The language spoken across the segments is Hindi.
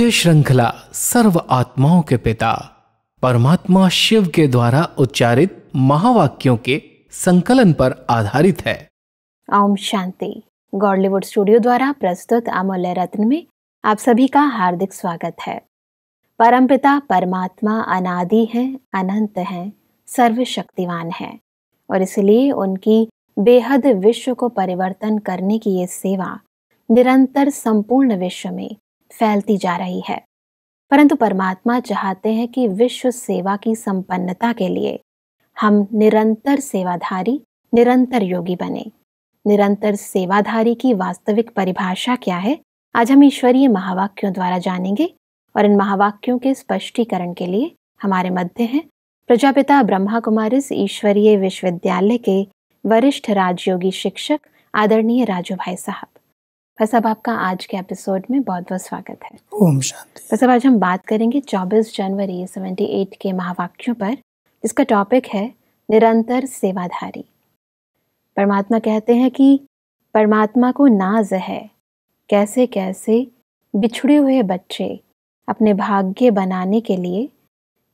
ये श्रृंखला सर्व आत्माओं के पिता परमात्मा शिव के द्वारा उच्चारित महावाक्यों के संकलन पर आधारित है। ओम शांति। गॉडलीवुड स्टूडियो द्वारा प्रस्तुत अमूल्य रत्न में आप सभी का हार्दिक स्वागत है। परमपिता परमात्मा अनादि हैं, अनंत हैं, सर्वशक्तिवान हैं और इसलिए उनकी बेहद विश्व को परिवर्तन करने की ये सेवा निरंतर संपूर्ण विश्व में फैलती जा रही है। परंतु परमात्मा चाहते हैं कि विश्व सेवा की संपन्नता के लिए हम निरंतर सेवाधारी, निरंतर योगी बने। निरंतर सेवाधारी की वास्तविक परिभाषा क्या है, आज हम ईश्वरीय महावाक्यों द्वारा जानेंगे और इन महावाक्यों के स्पष्टीकरण के लिए हमारे मध्य हैं प्रजापिता ब्रह्मा कुमारिस ईश्वरीय विश्वविद्यालय के वरिष्ठ राजयोगी शिक्षक आदरणीय राजू भाई साहब। भाई साहब, आपका आज के एपिसोड में बहुत बहुत स्वागत है। ओम शांति। भाई साहब, आज हम बात करेंगे 24 जनवरी 78 के महावाक्यों पर, जिसका टॉपिक है निरंतर सेवाधारी। परमात्मा कहते हैं कि परमात्मा को नाज है कैसे कैसे बिछड़े हुए बच्चे अपने भाग्य बनाने के लिए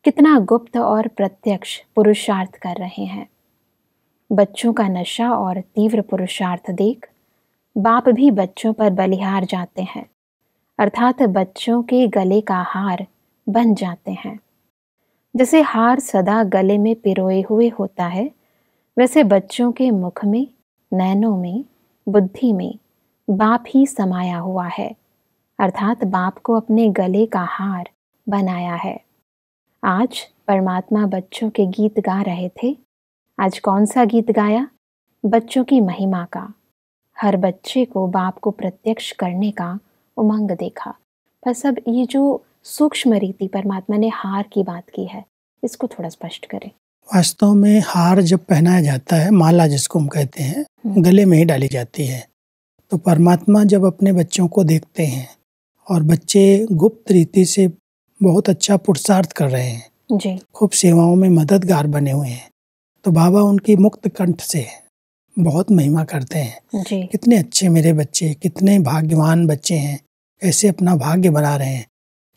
कितना गुप्त और प्रत्यक्ष पुरुषार्थ कर रहे हैं। बच्चों का नशा और तीव्र पुरुषार्थ देख बाप भी बच्चों पर बलिहार जाते हैं, अर्थात बच्चों के गले का हार बन जाते हैं। जैसे हार सदा गले में पिरोए हुए होता है, वैसे बच्चों के मुख में, नैनों में, बुद्धि में बाप ही समाया हुआ है, अर्थात बाप को अपने गले का हार बनाया है। आज परमात्मा बच्चों के गीत गा रहे थे। आज कौन सा गीत गाया? बच्चों की महिमा का। हर बच्चे को बाप को प्रत्यक्ष करने का उमंग देखा। पर सब ये जो सूक्ष्म रीति परमात्मा ने हार की बात की है, इसको थोड़ा स्पष्ट करें। वास्तव में हार जब पहनाया जाता है, माला जिसको हम कहते हैं, गले में ही डाली जाती है। तो परमात्मा जब अपने बच्चों को देखते हैं और बच्चे गुप्त रीति से बहुत अच्छा पुरुषार्थ कर रहे हैं जी, खूब सेवाओं में मददगार बने हुए हैं, तो बाबा उनकी मुक्त कंठ से बहुत महिमा करते हैं जी। कितने अच्छे मेरे बच्चे, कितने भाग्यवान बच्चे हैं, कैसे अपना भाग्य बना रहे हैं।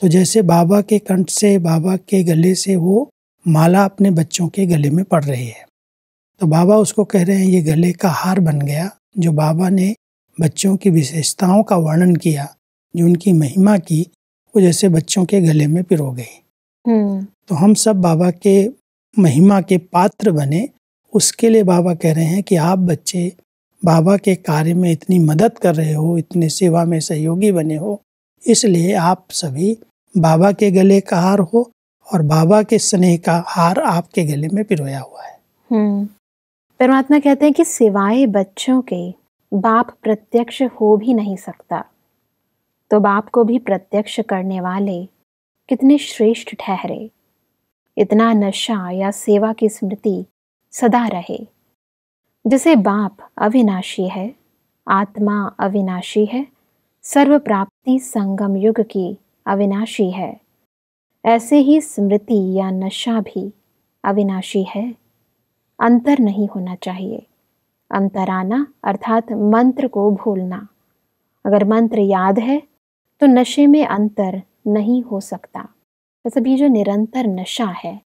तो जैसे बाबा के कंठ से, बाबा के गले से वो माला अपने बच्चों के गले में पड़ रही है, तो बाबा उसको कह रहे हैं ये गले का हार बन गया। जो बाबा ने बच्चों की विशेषताओं का वर्णन किया, जो उनकी महिमा की, वो जैसे बच्चों के गले में पिरो गई। तो हम सब बाबा के महिमा के पात्र बने, उसके लिए बाबा कह रहे हैं कि आप बच्चे बाबा के कार्य में इतनी मदद कर रहे हो, इतने सेवा में सहयोगी बने हो, इसलिए आप सभी बाबा के गले का हार हो और बाबा के स्नेह का हार आपके गले में पिरोया हुआ है। परमात्मा कहते हैं कि सिवाय बच्चों के बाप प्रत्यक्ष हो भी नहीं सकता, तो बाप को भी प्रत्यक्ष करने वाले कितने श्रेष्ठ ठहरे। इतना नशा या सेवा की स्मृति सदा रहे। जैसे बाप अविनाशी है, आत्मा अविनाशी है, सर्व प्राप्ति संगम युग की अविनाशी है, ऐसे ही स्मृति या नशा भी अविनाशी है। अंतर नहीं होना चाहिए। अंतराना अर्थात मंत्र को भूलना। अगर मंत्र याद है तो नशे में अंतर नहीं हो सकता। मतलब ये जो निरंतर नशा है,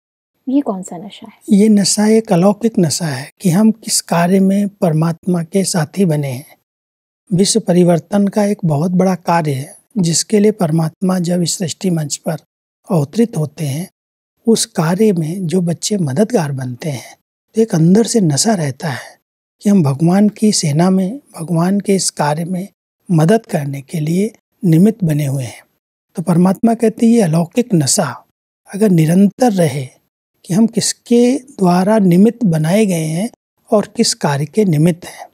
ये कौन सा नशा है? ये नशा एक अलौकिक नशा है कि हम किस कार्य में परमात्मा के साथी बने हैं। विश्व परिवर्तन का एक बहुत बड़ा कार्य है, जिसके लिए परमात्मा जब इस सृष्टि मंच पर अवतरित होते हैं, उस कार्य में जो बच्चे मददगार बनते हैं, तो एक अंदर से नशा रहता है कि हम भगवान की सेना में, भगवान के इस कार्य में मदद करने के लिए निमित्त बने हुए हैं। तो परमात्मा कहते हैं ये अलौकिक नशा अगर निरंतर रहे कि हम किसके द्वारा निमित्त बनाए गए हैं और किस कार्य के निमित्त हैं।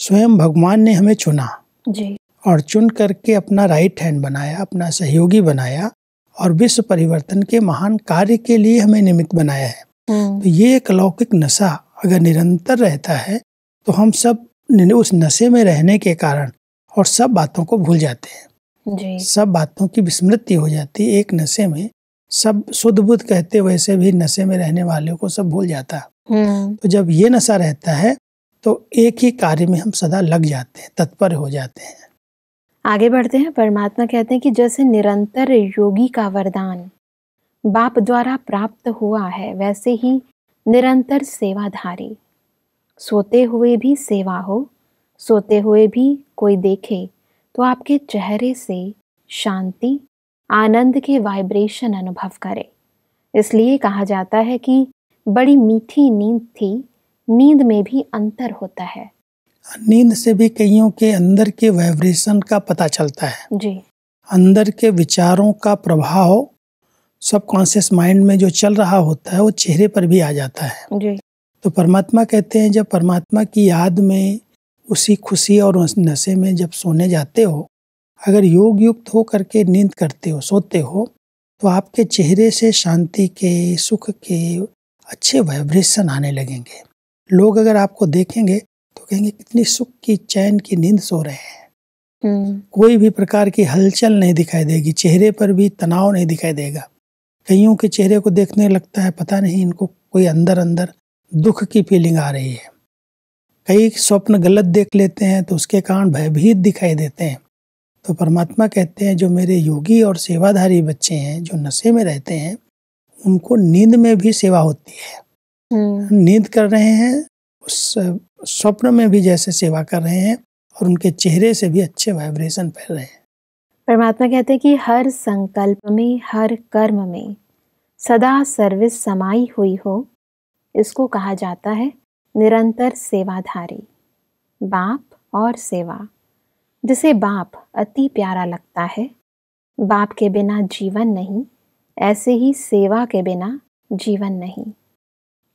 स्वयं भगवान ने हमें चुना जी, और चुन करके अपना राइट हैंड बनाया, अपना सहयोगी बनाया और विश्व परिवर्तन के महान कार्य के लिए हमें निमित्त बनाया है। तो ये एक अलौकिक नशा अगर निरंतर रहता है तो हम सब उस नशे में रहने के कारण और सब बातों को भूल जाते हैं जी। सब बातों की विस्मृति हो जाती है। एक नशे में सब शुद्ध बुद्ध कहते, वैसे भी नशे में रहने वाले को सब भूल जाता है। तो जब ये नशा रहता है तो एक ही कार्य में हम सदा लग जाते हैं, तत्पर हो जाते हैं। आगे बढ़ते हैं। परमात्मा कहते हैं कि जैसे निरंतर योगी का वरदान बाप द्वारा प्राप्त हुआ है, वैसे ही निरंतर सेवाधारी। सोते हुए भी सेवा हो, सोते हुए भी कोई देखे तो आपके चेहरे से शांति, आनंद के वाइब्रेशन अनुभव करे। इसलिए कहा जाता है कि बड़ी मीठी नींद थी, नींद में भी अंतर होता है। नींद से भी कईयों के अंदर के वाइब्रेशन का पता चलता है। जी। अंदर के विचारों का प्रभाव सबकॉन्शियस माइंड में जो चल रहा होता है वो चेहरे पर भी आ जाता है। जी। तो परमात्मा कहते हैं जब परमात्मा की याद में, उसी खुशी और उस नशे में जब सोने जाते हो, अगर योग युक्त हो करके नींद करते हो, सोते हो, तो आपके चेहरे से शांति के, सुख के अच्छे वाइब्रेशन आने लगेंगे। लोग अगर आपको देखेंगे तो कहेंगे कितनी सुख की, चैन की नींद सो रहे हैं। कोई भी प्रकार की हलचल नहीं दिखाई देगी, चेहरे पर भी तनाव नहीं दिखाई देगा। कईयों के चेहरे को देखने लगता है पता नहीं इनको कोई अंदर अंदर दुख की फीलिंग आ रही है। कई स्वप्न गलत देख लेते हैं तो उसके कारण भयभीत दिखाई देते हैं। तो परमात्मा कहते हैं जो मेरे योगी और सेवाधारी बच्चे हैं, जो नशे में रहते हैं, उनको नींद में भी सेवा होती है। नींद कर रहे हैं, उस स्वप्न में भी जैसे सेवा कर रहे हैं और उनके चेहरे से भी अच्छे वाइब्रेशन फैल रहे हैं। परमात्मा कहते हैं कि हर संकल्प में, हर कर्म में सदा सर्विस समाई हुई हो, इसको कहा जाता है निरंतर सेवाधारी। बाप और सेवा। जिसे बाप अति प्यारा लगता है, बाप के बिना जीवन नहीं, ऐसे ही सेवा के बिना जीवन नहीं।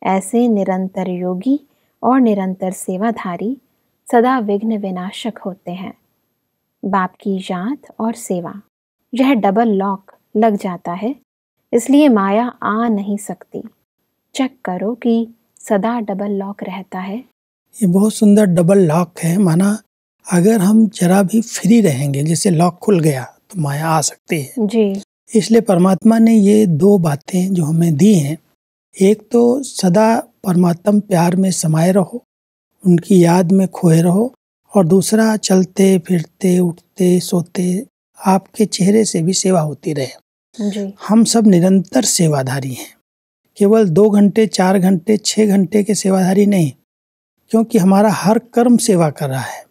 ऐसे निरंतर योगी और निरंतर सेवाधारी सदा विघ्न विनाशक होते हैं। बाप की याद और सेवा, यह डबल लॉक लग जाता है, इसलिए माया आ नहीं सकती। चेक करो कि सदा डबल लॉक रहता है। ये बहुत सुंदर डबल लॉक है। माना अगर हम जरा भी फ्री रहेंगे, जैसे लॉक खुल गया तो माया आ सकती है जी। इसलिए परमात्मा ने ये दो बातें जो हमें दी हैं, एक तो सदा परमात्मा प्यार में समाये रहो, उनकी याद में खोए रहो, और दूसरा चलते फिरते उठते सोते आपके चेहरे से भी सेवा होती रहे। जी। हम सब निरंतर सेवाधारी हैं, केवल 2 घंटे 4 घंटे 6 घंटे के सेवाधारी नहीं, क्योंकि हमारा हर कर्म सेवा कर रहा है।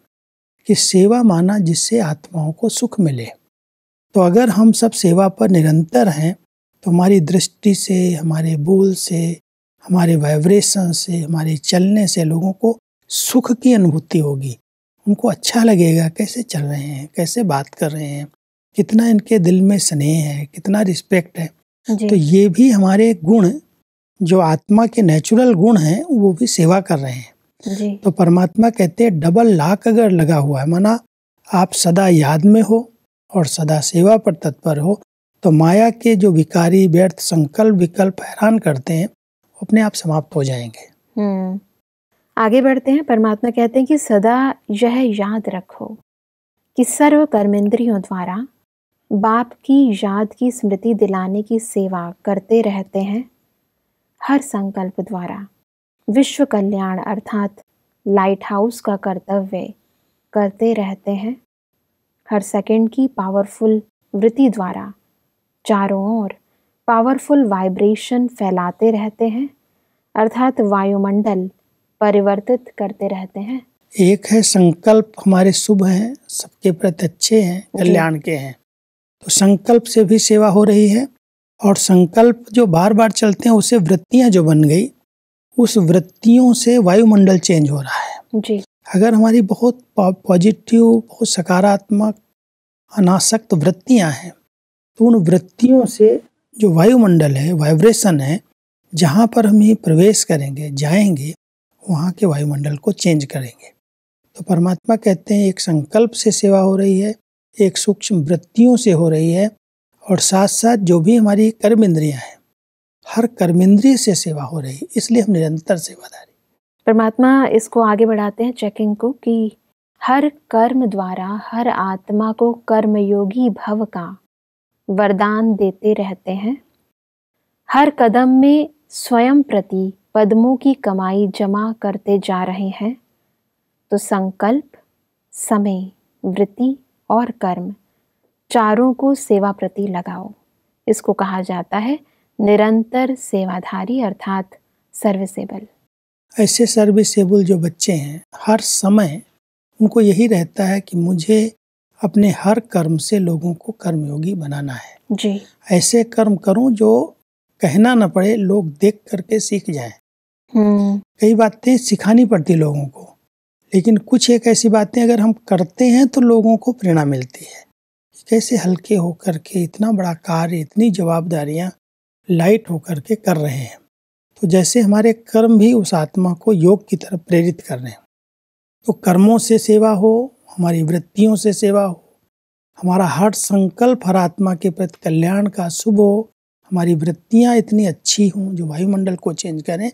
कि सेवा माना जिससे आत्माओं को सुख मिले। तो अगर हम सब सेवा पर निरंतर हैं तो हमारी दृष्टि से, हमारे बोल से, हमारे वाइब्रेशन से, हमारे चलने से लोगों को सुख की अनुभूति होगी। उनको अच्छा लगेगा कैसे चल रहे हैं, कैसे बात कर रहे हैं, कितना इनके दिल में स्नेह है, कितना रिस्पेक्ट है। तो ये भी हमारे गुण, जो आत्मा के नेचुरल गुण हैं, वो भी सेवा कर रहे हैं। जी। तो परमात्मा कहते हैं डबल लॉक अगर लगा हुआ है, माना आप सदा याद में हो और सदा सेवा पर तत्पर हो, तो माया के जो विकारी व्यर्थ संकल्प विकल्प हैरान करते हैं वो अपने आप समाप्त हो जाएंगे। आगे बढ़ते हैं। परमात्मा कहते हैं कि सदा यह याद रखो कि सर्व कर्मेंद्रियों द्वारा बाप की याद की स्मृति दिलाने की सेवा करते रहते हैं। हर संकल्प द्वारा विश्व कल्याण अर्थात लाइट हाउस का कर्तव्य करते रहते हैं। हर सेकंड की पावरफुल वृत्ति द्वारा चारों ओर पावरफुल वाइब्रेशन फैलाते रहते हैं, अर्थात वायुमंडल परिवर्तित करते रहते हैं। एक है संकल्प हमारे शुभ हैं, सबके प्रति अच्छे हैं, कल्याण के हैं, तो संकल्प से भी सेवा हो रही है। और संकल्प जो बार बार चलते हैं, उससे वृत्तियां जो बन गई, उस वृत्तियों से वायुमंडल चेंज हो रहा है। जी। अगर हमारी बहुत पॉजिटिव, बहुत सकारात्मक अनासक्त वृत्तियां हैं, तो उन वृत्तियों से जो वायुमंडल है, वाइब्रेशन है, जहाँ पर हम ये प्रवेश करेंगे, जाएंगे, वहाँ के वायुमंडल को चेंज करेंगे। तो परमात्मा कहते हैं एक संकल्प से सेवा हो रही है, एक सूक्ष्म वृत्तियों से हो रही है, और साथ साथ जो भी हमारी कर्म इंद्रियां हैं, हर कर्मेंद्रिय से सेवा हो रही है। इसलिए हम निरंतर सेवाधारी। परमात्मा इसको आगे बढ़ाते हैं चेकिंग को कि हर कर्म द्वारा हर आत्मा को कर्मयोगी भव का वरदान देते रहते हैं। हर कदम में स्वयं प्रति पद्मों की कमाई जमा करते जा रहे हैं। तो संकल्प, समय, वृत्ति और कर्म चारों को सेवा प्रति लगाओ। इसको कहा जाता है निरंतर सेवाधारी अर्थात सर्विसेबल। ऐसे सर्विसेबल जो बच्चे हैं, हर समय उनको यही रहता है कि मुझे अपने हर कर्म से लोगों को कर्मयोगी बनाना है। जी। ऐसे कर्म करूं जो कहना न पड़े, लोग देख करके सीख जाएं। कई बातें सिखानी पड़ती लोगों को, लेकिन कुछ एक ऐसी बातें अगर हम करते हैं तो लोगों को प्रेरणा मिलती है। कैसे हल्के होकर के इतना बड़ा कार्य, इतनी जवाबदारियां लाइट होकर के कर रहे हैं। तो जैसे हमारे कर्म भी उस आत्मा को योग की तरफ प्रेरित कर रहे हैं। तो कर्मों से सेवा हो, हमारी वृत्तियों से सेवा हो, हमारा हर संकल्प हर आत्मा के प्रति कल्याण का शुभ हो, हमारी वृत्तियां इतनी अच्छी हों जो वायुमंडल को चेंज करें।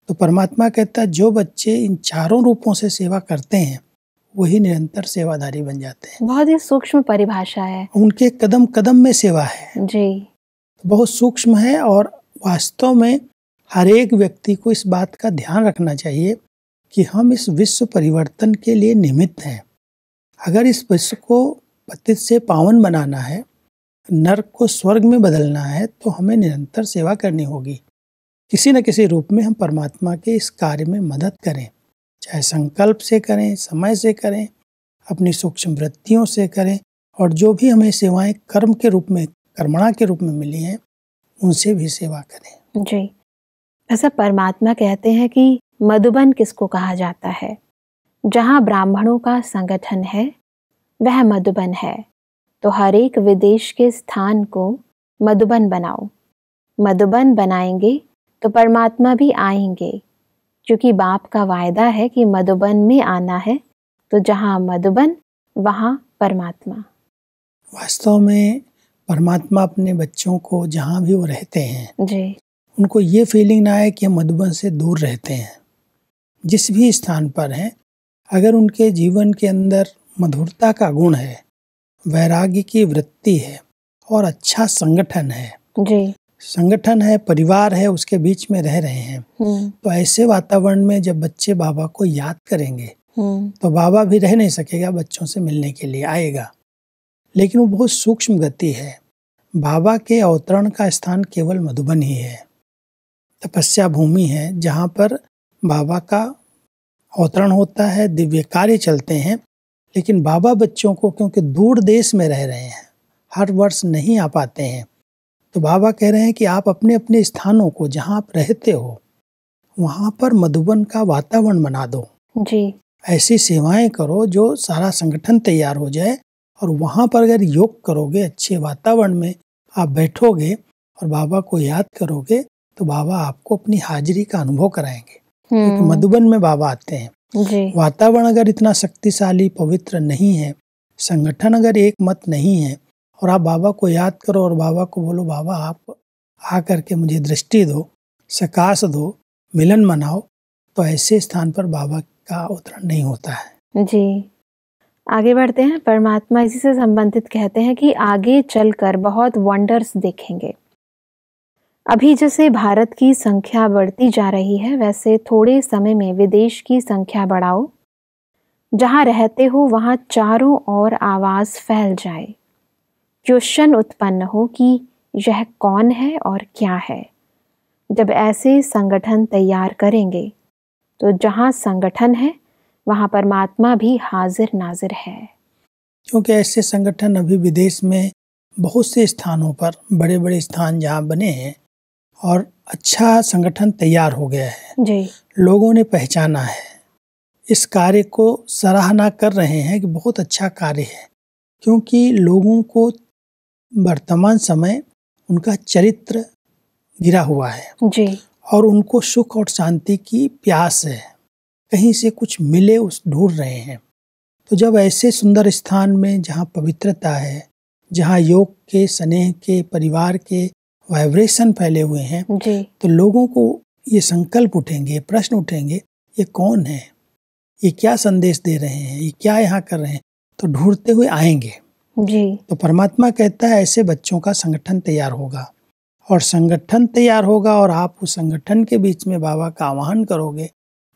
तो परमात्मा कहता है जो बच्चे इन चारों रूपों से सेवा करते हैं वही निरंतर सेवाधारी बन जाते हैं। बहुत ही सूक्ष्म परिभाषा है। उनके कदम कदम में सेवा है जी। बहुत सूक्ष्म है। और वास्तव में हर एक व्यक्ति को इस बात का ध्यान रखना चाहिए कि हम इस विश्व परिवर्तन के लिए निमित्त हैं। अगर इस विश्व को पतित से पावन बनाना है, नरक को स्वर्ग में बदलना है, तो हमें निरंतर सेवा करनी होगी। किसी न किसी रूप में हम परमात्मा के इस कार्य में मदद करें, चाहे संकल्प से करें, समय से करें, अपनी सूक्ष्म वृत्तियों से करें, और जो भी हमें सेवाएं कर्म के रूप में, कर्मणा के रूप में मिली हैं, उनसे भी सेवा करें। जी। ऐसा परमात्मा कहते हैं कि मधुबन किसको कहा जाता है? जहाँ ब्राह्मणों का संगठन है वह मधुबन है। तो हर एक विदेश के स्थान को मधुबन बनाओ। मधुबन बनाएंगे तो परमात्मा भी आएंगे, क्योंकि बाप का वायदा है कि मधुबन में आना है। तो जहाँ मधुबन वहाँ परमात्मा। वास्तव में परमात्मा अपने बच्चों को जहाँ भी वो रहते हैं जी, उनको ये फीलिंग ना आए कि हम मधुबन से दूर रहते हैं। जिस भी स्थान पर हैं, अगर उनके जीवन के अंदर मधुरता का गुण है, वैराग्य की वृत्ति है और अच्छा संगठन है, जी, संगठन है, परिवार है, उसके बीच में रह रहे हैं, तो ऐसे वातावरण में जब बच्चे बाबा को याद करेंगे तो बाबा भी रह नहीं सकेगा, बच्चों से मिलने के लिए आएगा। लेकिन वो बहुत सूक्ष्म गति है। बाबा के अवतरण का स्थान केवल मधुबन ही है, तपस्या भूमि है, जहाँ पर बाबा का अवतरण होता है, दिव्य कार्य चलते हैं। लेकिन बाबा बच्चों को, क्योंकि दूर देश में रह रहे हैं, हर वर्ष नहीं आ पाते हैं, तो बाबा कह रहे हैं कि आप अपने अपने स्थानों को, जहाँ आप रहते हो, वहाँ पर मधुबन का वातावरण बना दो। जी, ऐसी सेवाएं करो जो सारा संगठन तैयार हो जाए, और वहाँ पर अगर योग करोगे, अच्छे वातावरण में आप बैठोगे और बाबा को याद करोगे, तो बाबा आपको अपनी हाजिरी का अनुभव कराएंगे। क्योंकि मधुबन में बाबा आते हैं। जी, वातावरण अगर इतना शक्तिशाली पवित्र नहीं है, संगठन अगर एक मत नहीं है, और आप बाबा को याद करो और बाबा को बोलो बाबा आप आ करके मुझे दृष्टि दो, सकाश दो, मिलन मनाओ, तो ऐसे स्थान पर बाबा का अवतरण नहीं होता है। जी। आगे बढ़ते हैं। परमात्मा इसी से संबंधित कहते हैं कि आगे चलकर बहुत वंडर्स देखेंगे। अभी जैसे भारत की संख्या बढ़ती जा रही है, वैसे थोड़े समय में विदेश की संख्या बढ़ाओ। जहाँ रहते हो वहाँ चारों ओर आवाज फैल जाए, क्वेश्चन उत्पन्न हो कि यह कौन है और क्या है। जब ऐसे संगठन तैयार करेंगे तो जहाँ संगठन है वहाँ परमात्मा भी हाजिर नाजिर है। क्योंकि ऐसे संगठन अभी विदेश में बहुत से स्थानों पर, बड़े बड़े स्थान जहाँ बने हैं और अच्छा संगठन तैयार हो गया है, जी, लोगों ने पहचाना है, इस कार्य को सराहना कर रहे हैं कि बहुत अच्छा कार्य है। क्योंकि लोगों को वर्तमान समय उनका चरित्र गिरा हुआ है, जी, और उनको सुख और शांति की प्यास है, कहीं से कुछ मिले उस ढूंढ रहे हैं। तो जब ऐसे सुंदर स्थान में, जहाँ पवित्रता है, जहाँ योग के, स्नेह के, परिवार के वाइब्रेशन फैले हुए हैं, जी, तो लोगों को ये संकल्प उठेंगे, प्रश्न उठेंगे, ये कौन है, ये क्या संदेश दे रहे हैं, ये क्या यहाँ कर रहे हैं, तो ढूंढते हुए आएंगे। जी, तो परमात्मा कहता है ऐसे बच्चों का संगठन तैयार होगा, और संगठन तैयार होगा, और आप उस संगठन के बीच में बाबा का आह्वान करोगे,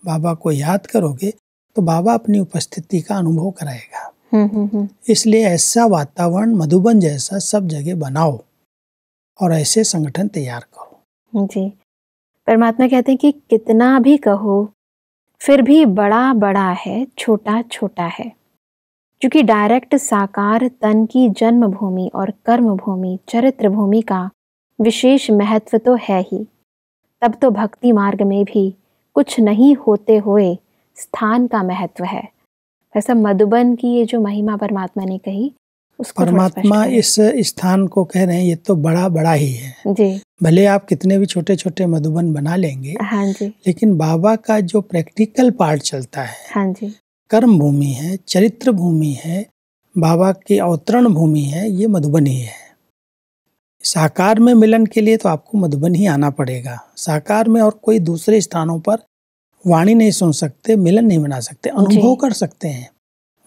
बाबा को याद करोगे, तो बाबा अपनी उपस्थिति का अनुभव कराएगा। इसलिए ऐसा वातावरण मधुबन जैसा सब जगह बनाओ और ऐसे संगठन तैयार करो। जी, परमात्मा कहते हैं कि कितना भी कहो फिर भी बड़ा बड़ा है, छोटा छोटा है। क्योंकि डायरेक्ट साकार तन की जन्म भूमि और कर्म भूमि, चरित्र भूमि का विशेष महत्व तो है ही, तब तो भक्ति मार्ग में भी कुछ नहीं होते हुए स्थान का महत्व है। ऐसा मधुबन की ये जो महिमा परमात्मा ने कही, उसको परमात्मा इस स्थान को कह रहे हैं ये तो बड़ा बड़ा ही है जी। भले आप कितने भी छोटे छोटे मधुबन बना लेंगे, हाँ जी, लेकिन बाबा का जो प्रैक्टिकल पार्ट चलता है, हाँ जी, कर्म भूमि है, चरित्र भूमि है, बाबा की अवतरण भूमि है, ये मधुबन ही है। साकार में मिलन के लिए तो आपको मधुबन ही आना पड़ेगा। साकार में और कोई दूसरे स्थानों पर वाणी नहीं सुन सकते, मिलन नहीं बना सकते, अनुभव कर सकते हैं,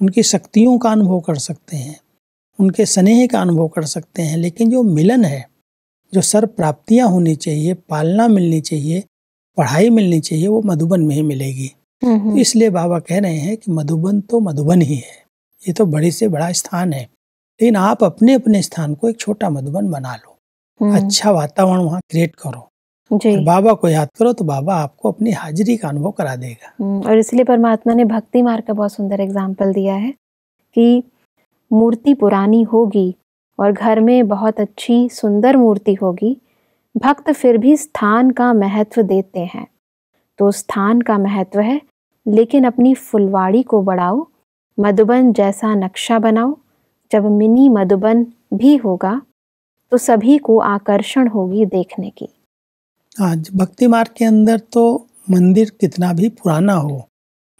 उनकी शक्तियों का अनुभव कर सकते हैं, उनके स्नेह का अनुभव कर सकते हैं, लेकिन जो मिलन है, जो सर्व प्राप्तियां होनी चाहिए, पालना मिलनी चाहिए, पढ़ाई मिलनी चाहिए, वो मधुबन में ही मिलेगी। तो इसलिए बाबा कह रहे हैं कि मधुबन तो मधुबन ही है, ये तो बड़े से बड़ा स्थान है, लेकिन आप अपने अपने स्थान को एक छोटा मधुबन बना लो, अच्छा वातावरण वहाँ क्रिएट करो जी। और बाबा को याद करो तो बाबा आपको अपनी हाजिरी का अनुभव करा देगा। और इसलिए परमात्मा ने भक्ति मार्ग का बहुत सुंदर एग्जाम्पल दिया है कि मूर्ति पुरानी होगी और घर में बहुत अच्छी सुंदर मूर्ति होगी, भक्त फिर भी स्थान का महत्व देते हैं। तो स्थान का महत्व है, लेकिन अपनी फुलवाड़ी को बढ़ाओ, मधुबन जैसा नक्शा बनाओ। जब मिनी मधुबन भी होगा तो सभी को आकर्षण होगी देखने की। आज भक्ति मार्ग के अंदर तो मंदिर कितना भी पुराना हो,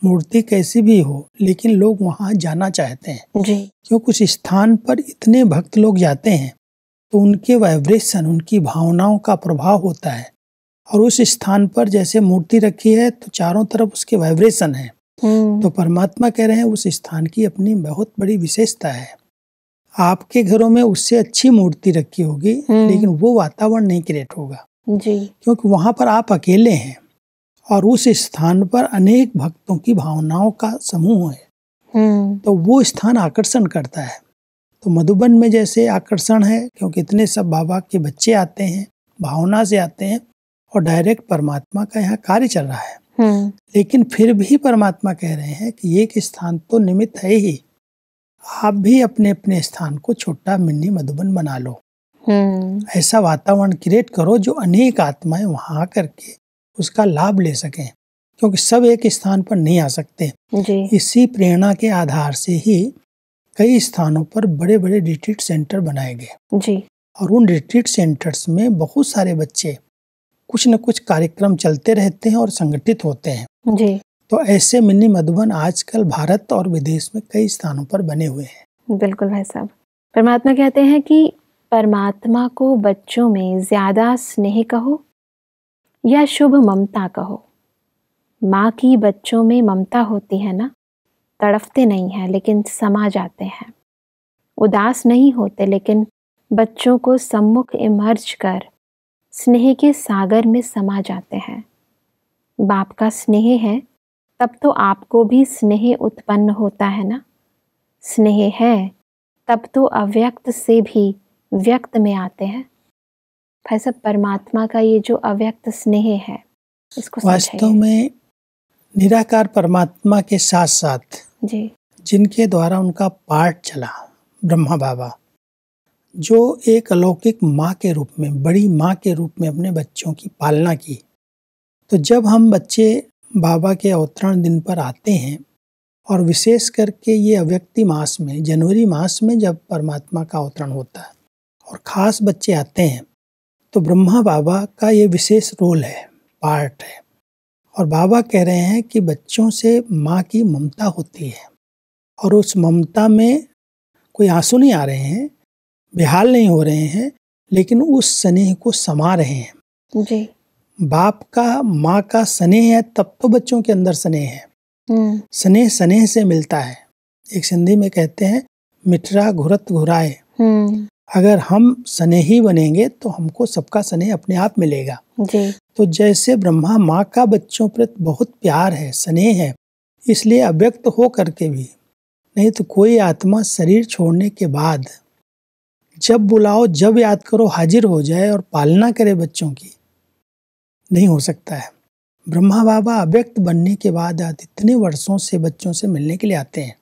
मूर्ति कैसी भी हो, लेकिन लोग वहाँ जाना चाहते हैं जी। क्यों? कुछ स्थान पर इतने भक्त लोग जाते हैं तो उनके वाइब्रेशन, उनकी भावनाओं का प्रभाव होता है, और उस स्थान पर जैसे मूर्ति रखी है तो चारों तरफ उसके वाइब्रेशन है। तो परमात्मा कह रहे हैं उस स्थान की अपनी बहुत बड़ी विशेषता है। आपके घरों में उससे अच्छी मूर्ति रखी होगी, लेकिन वो वातावरण नहीं क्रिएट होगा जी, क्योंकि वहाँ पर आप अकेले हैं और उस स्थान पर अनेक भक्तों की भावनाओं का समूह है, तो वो स्थान आकर्षण करता है। तो मधुबन में जैसे आकर्षण है क्योंकि इतने सब बाबा के बच्चे आते हैं, भावना से आते हैं और डायरेक्ट परमात्मा का यहाँ कार्य चल रहा है। लेकिन फिर भी परमात्मा कह रहे हैं कि एक स्थान तो निमित्त है ही, आप भी अपने अपने स्थान को छोटा मिनी मधुबन बना लो। ऐसा वातावरण क्रिएट करो जो अनेक आत्माएं वहां आकर के उसका लाभ ले सकें, क्योंकि सब एक स्थान पर नहीं आ सकते जी। इसी प्रेरणा के आधार से ही कई स्थानों पर बड़े बड़े रिट्रीट सेंटर बनाए गए जी। और उन रिट्रीट सेंटर्स में बहुत सारे बच्चे कुछ न कुछ कार्यक्रम चलते रहते हैं और संगठित होते हैं जी। तो ऐसे मिनी मधुबन आजकल भारत और विदेश में कई स्थानों पर बने हुए हैं। बिल्कुल भाई साहब, परमात्मा कहते हैं कि परमात्मा को बच्चों में ज्यादा स्नेह कहो या शुभ ममता कहो। माँ की बच्चों में ममता होती है ना, तड़फते नहीं हैं लेकिन समा जाते हैं, उदास नहीं होते लेकिन बच्चों को सम्मुख इमर्ज कर स्नेह के सागर में समा जाते हैं। बाप का स्नेह है तब तो आपको भी स्नेह उत्पन्न होता है ना। स्नेह है तब तो अव्यक्त से भी व्यक्त में आते हैं। भाई साहब, परमात्मा का ये जो अव्यक्त स्नेह है इसको वास्तव में निराकार परमात्मा के साथ साथ जी, जिनके द्वारा उनका पाठ चला, ब्रह्मा बाबा, जो एक अलौकिक माँ के रूप में, बड़ी माँ के रूप में अपने बच्चों की पालना की। तो जब हम बच्चे बाबा के अवतरण दिन पर आते हैं और विशेष करके ये अव्यक्ति मास में, जनवरी मास में जब परमात्मा का अवतरण होता है और ख़ास बच्चे आते हैं तो ब्रह्मा बाबा का ये विशेष रोल है, पार्ट है। और बाबा कह रहे हैं कि बच्चों से माँ की ममता होती है और उस ममता में कोई आंसू नहीं आ रहे हैं, बेहाल नहीं हो रहे हैं, लेकिन उस स्नेह को समा रहे हैं जी। बाप का, माँ का स्नेह है तब तो बच्चों के अंदर स्नेह है। स्नेह स्नेह से मिलता है। एक सिंधी में कहते हैं मिठरा घुरत घुराए। अगर हम स्नेही बनेंगे तो हमको सबका स्नेह अपने आप मिलेगा जी। तो जैसे ब्रह्मा माँ का बच्चों प्रति बहुत प्यार है, स्नेह है, इसलिए अव्यक्त हो करके भी नहीं तो कोई आत्मा शरीर छोड़ने के बाद जब बुलाओ, जब याद करो, हाजिर हो जाए और पालना करे बच्चों की, नहीं हो सकता है। ब्रह्मा बाबा अव्यक्त बनने के बाद इतने वर्षों से बच्चों से मिलने के लिए आते हैं,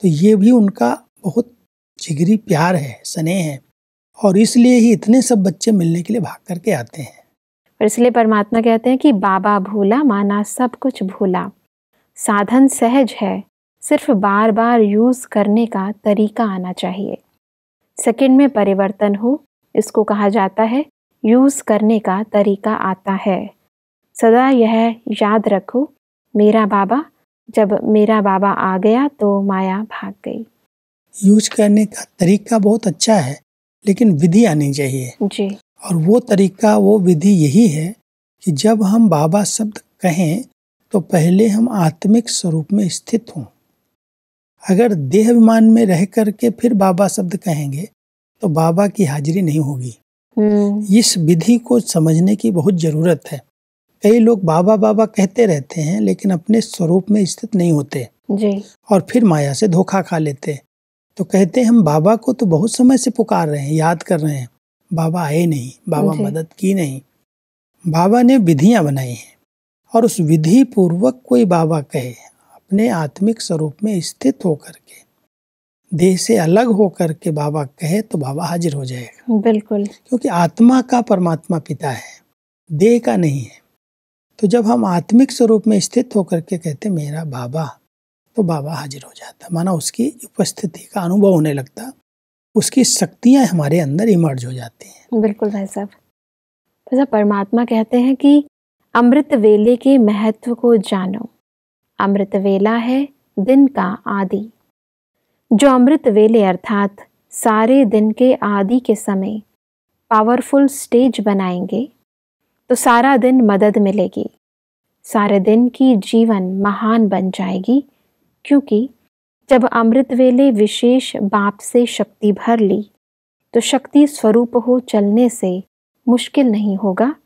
तो ये भी उनका बहुत जिगरी प्यार है, स्नेह है, और इसलिए ही इतने सब बच्चे मिलने के लिए भाग करके आते हैं। और इसलिए परमात्मा कहते हैं कि बाबा भूला माना सब कुछ भूला, साधन सहज है, सिर्फ बार बार यूज करने का तरीका आना चाहिए। सेकंड में परिवर्तन हो, इसको कहा जाता है यूज करने का तरीका आता है। सदा यह याद रखो, मेरा बाबा, जब मेरा बाबा आ गया तो माया भाग गई। यूज करने का तरीका बहुत अच्छा है, लेकिन विधि आनी चाहिए जी। और वो तरीका, वो विधि यही है कि जब हम बाबा शब्द कहें तो पहले हम आत्मिक स्वरूप में स्थित हों। अगर देह अभिमान में रह करके फिर बाबा शब्द कहेंगे तो बाबा की हाजिरी नहीं होगी। इस विधि को समझने की बहुत जरूरत है। कई लोग बाबा बाबा कहते रहते हैं लेकिन अपने स्वरूप में स्थित नहीं होते जी। और फिर माया से धोखा खा लेते। तो कहते हैं हम बाबा को तो बहुत समय से पुकार रहे हैं, याद कर रहे हैं, बाबा आए नहीं, बाबा मदद की नहीं। बाबा ने विधियां बनाई हैं और उस विधि पूर्वक कोई बाबा कहे, अपने आत्मिक स्वरूप में स्थित होकर के, देह से अलग होकर के बाबा कहे तो बाबा हाजिर हो जाएगा। बिल्कुल। क्योंकि आत्मा का परमात्मा पिता है, देह का नहीं है। तो जब हम आत्मिक स्वरूप में स्थित होकर के कहते मेरा बाबा, तो बाबा हाजिर हो जाता, माना उसकी उपस्थिति का अनुभव होने लगता, उसकी शक्तियां हमारे अंदर इमर्ज हो जाती हैं। बिल्कुल भाई साहब। परमात्मा कहते हैं कि अमृत वेले के महत्व को जानो। अमृत वेला है दिन का आदि। जो अमृत वेले अर्थात सारे दिन के आदि के समय पावरफुल स्टेज बनाएंगे तो सारा दिन मदद मिलेगी, सारे दिन की जीवन महान बन जाएगी। क्योंकि जब अमृत वेले विशेष बाप से शक्ति भर ली तो शक्ति स्वरूप हो चलने से मुश्किल नहीं होगा।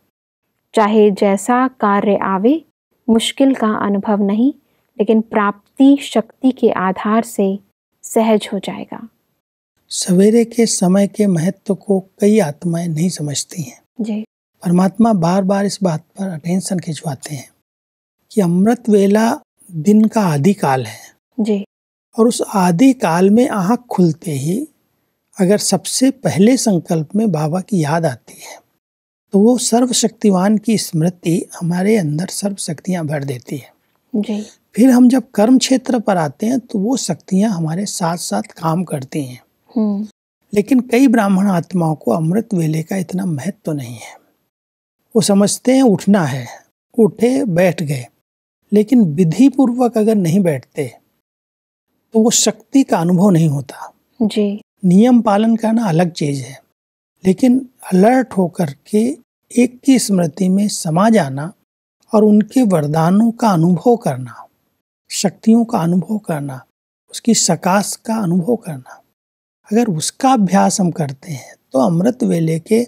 चाहे जैसा कार्य आवे, मुश्किल का अनुभव नहीं, लेकिन प्राप्ति शक्ति के आधार से सहज हो जाएगा। सवेरे के समय के महत्व को कई आत्माएं नहीं समझती हैं जी। परमात्मा बार बार इस बात पर अटेंशन खिंचवाते हैं कि अमृत वेला दिन का आदि काल है जी। और उस आदि काल में आँख खुलते ही अगर सबसे पहले संकल्प में बाबा की याद आती है तो वो सर्वशक्तिवान की स्मृति हमारे अंदर सर्व शक्तियाँ भर देती है जी। फिर हम जब कर्म क्षेत्र पर आते हैं तो वो शक्तियाँ हमारे साथ साथ काम करती हैं। लेकिन कई ब्राह्मण आत्माओं को अमृत वेले का इतना महत्व तो नहीं है। वो समझते हैं उठना है, उठे बैठ गए, लेकिन विधि पूर्वक अगर नहीं बैठते तो वो शक्ति का अनुभव नहीं होता जी। नियम पालन करना अलग चीज है, लेकिन अलर्ट होकर के एक की स्मृति में समा जाना और उनके वरदानों का अनुभव करना, शक्तियों का अनुभव करना, उसकी सकाश का अनुभव करना, अगर उसका अभ्यास हम करते हैं तो अमृत वेले के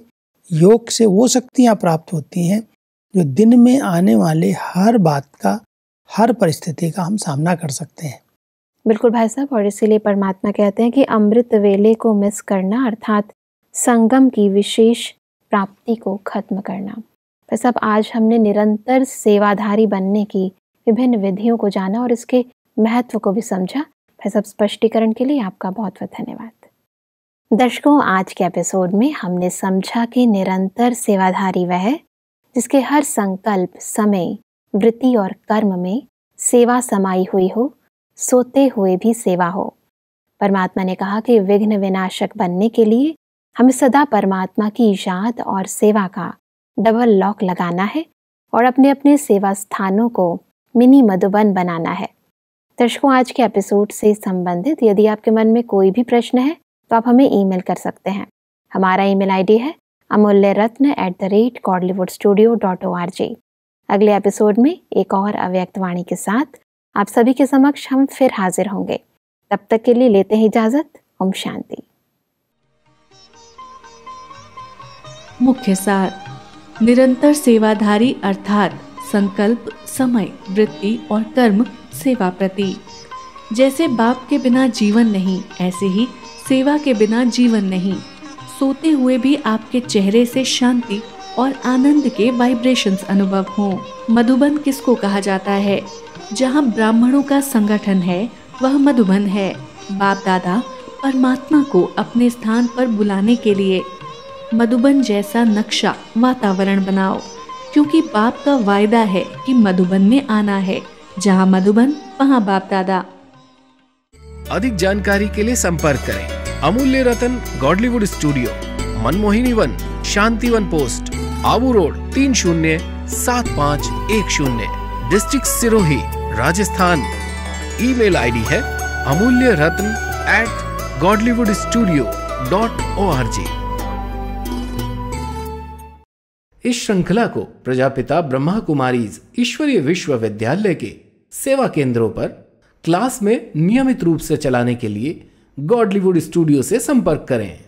योग से वो शक्तियाँ प्राप्त होती हैं जो दिन में आने वाले हर बात का, हर परिस्थिति का हम सामना कर सकते हैं। बिल्कुल भाई साहब। और इसीलिए परमात्मा कहते हैं कि अमृत वेले को मिस करना अर्थात संगम की विशेष प्राप्ति को खत्म करना। भाई साहब, आज हमने निरंतर सेवाधारी बनने की विभिन्न विधियों को जाना और इसके महत्व को भी समझा। भाई साहब, स्पष्टीकरण के लिए आपका बहुत बहुत धन्यवाद। दर्शकों, आज के एपिसोड में हमने समझा कि निरंतर सेवाधारी वह है जिसके हर संकल्प, समय, वृत्ति और कर्म में सेवा समाई हुई हो, सोते हुए भी सेवा हो। परमात्मा ने कहा कि विघ्न विनाशक बनने के लिए हमें सदा परमात्मा की याद और सेवा का डबल लॉक लगाना है और अपने अपने सेवा स्थानों को मिनी मधुबन बनाना है। दर्शकों, आज के एपिसोड से संबंधित यदि आपके मन में कोई भी प्रश्न है तो आप हमें ईमेल कर सकते हैं। हमारा ईमेल आईडी है amulyaratna@kollywoodstudio.org। अगले एपिसोड में एक और अव्यक्त वाणी के साथ आप सभी के समक्ष हम फिर हाजिर होंगे। तब तक के लिए लेते हैं इजाजत। ओम शांति। मुख्य सार: निरंतर सेवाधारी अर्थात संकल्प, समय, वृत्ति और कर्म सेवा प्रति। जैसे बाप के बिना जीवन नहीं, ऐसे ही सेवा के बिना जीवन नहीं। सोते हुए भी आपके चेहरे से शांति और आनंद के वाइब्रेशंस अनुभव हों। मधुबन किसको कहा जाता है? जहाँ ब्राह्मणों का संगठन है वह मधुबन है। बाप दादा परमात्मा को अपने स्थान पर बुलाने के लिए मधुबन जैसा नक्शा वातावरण बनाओ, क्योंकि बाप का वायदा है कि मधुबन में आना है। जहाँ मधुबन वहाँ बाप दादा। अधिक जानकारी के लिए संपर्क करें अमूल्य रतन गॉडलीवुड स्टूडियो, मनमोहिनी वन, Shantivan post, Abu road 307510, district Sirohi, Rajasthan. Email ID है amulyaratn@godlywoodstudio.org। इस श्रृंखला को प्रजापिता ब्रह्मा कुमारीज ईश्वरीय विश्वविद्यालय के सेवा केंद्रों पर क्लास में नियमित रूप से चलाने के लिए गॉडलीवुड स्टूडियो से संपर्क करें।